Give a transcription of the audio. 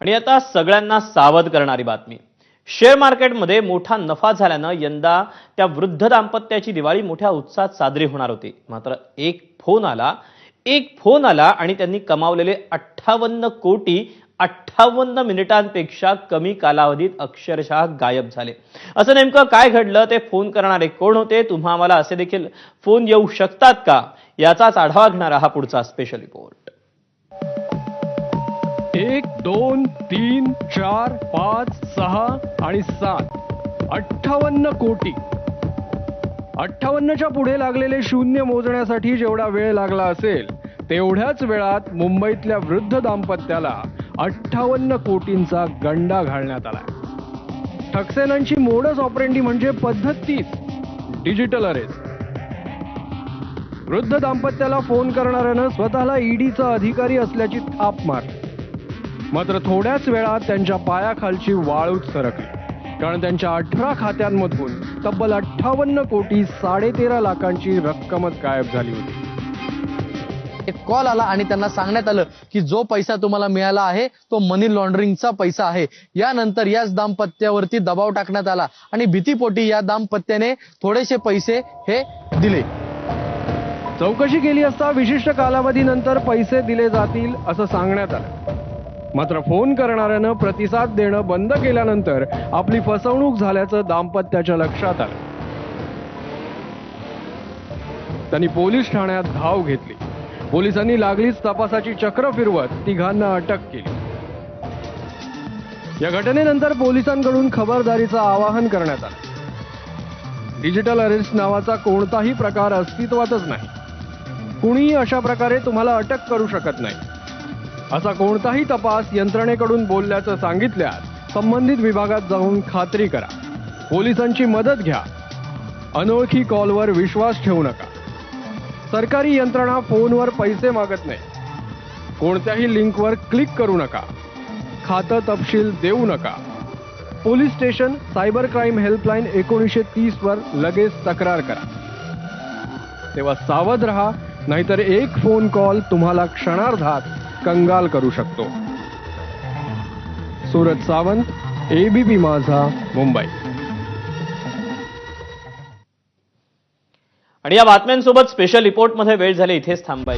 आणि आता सगळ्यांना सावध करणारी बातमी। शेअर मार्केटमध्ये मोठा नफा झाल्यानं यंदा त्या वृद्ध दाम्पत्याची दिवाळी मोठ्या उत्साहात साजरी होणार होती। मात्र एक फोन आला आणि त्यांनी कमावलेले 58 कोटी 58 मिनिटांपेक्षा कमी कालावधीत अक्षरशः गायब झाले। असं नेमकं काय घडलं, ते फोन करणारे कोण होते, तुम्हा आम्हाला असे देखील फोन येऊ शकतात का, याचाच आढावा घेणारा हा पुढचा स्पेशल रिपोर्ट। 1 2 3 4 5 6 आणि 7 58 कोटी। 58च्या पुढे लागलेले शून्य मोजण्यासाठी जेवढा वेळ लागला असेल तेवढ्याच वेळात मुंबईतल्या वृद्ध दाम्पत्याला 58 कोटींचा गंडा घालण्यात आला। ठकसेनांची मोडस ऑपरेंडी म्हणजे पद्धत तीच, डिजिटल अरेस्ट। वृद्ध दाम्पत्याला फोन करणाऱ्यानं स्वतःला ईडीचा अधिकारी असल्याची थाप मारली। मात्र थोड्याच वेळात त्यांच्या पायाखालची वाळूच सरकली, कारण त्यांच्या 18 खात्यांमधून तब्बल 58 कोटी 13.5 लाखांची रक्कमच गायब झाली होती। एक कॉल आला आणि त्यांना सांगण्यात आलं की जो पैसा तुम्हाला मिळाला आहे तो मनी लॉन्ड्रिंगचा पैसा आहे। यानंतर याच दाम्पत्यावरती दबाव टाकण्यात आला आणि भीतीपोटी या दाम्पत्याने थोडेसे पैसे हे दिले। चौकशी केली असता विशिष्ट कालावधीनंतर पैसे दिले जातील असं सांगण्यात आलं। मात्र फोन करणाऱ्यानं प्रतिसाद देणं बंद केल्यानंतर आपली फसवणूक झाल्याचं दाम्पत्याच्या लक्षात आलं। त्यांनी पोलीस ठाण्यात धाव घेतली। पोलिसांनी लागलीच तपासाची चक्र फिरवत तिघांना अटक केली। या घटनेनंतर पोलिसांकडून खबरदारीचं आवाहन करण्यात आलं। डिजिटल अरेस्ट नावाचा कोणताही प्रकार अस्तित्वातच नाही। कुणीही अशा प्रकारे तुम्हाला अटक करू शकत नाही, असा कोणताही तपास यंत्रणेकडून बोलल्याचं सांगितल्यास संबंधित विभागात जाऊन खात्री करा। पोलिसांची मदत घ्या। अनोळखी कॉलवर विश्वास ठेवू नका। सरकारी यंत्रणा फोनवर पैसे मागत नाही। कोणत्याही लिंकवर क्लिक करू नका। खातं तपशील देऊ नका। Police station, cyber crime helpline 1930 वर लगेच तक्रार करा। तेव्हा सावध राहा, नाहीतर एक फोन कॉल तुम्हाला क्षणार्धात कंगाल करू शकतो। सूरज सावंत, एबीपी माझा, मुंबई। आणि या बातम्यांसोबत स्पेशल रिपोर्टमध्ये वेळ झाली इथेच थांबायची।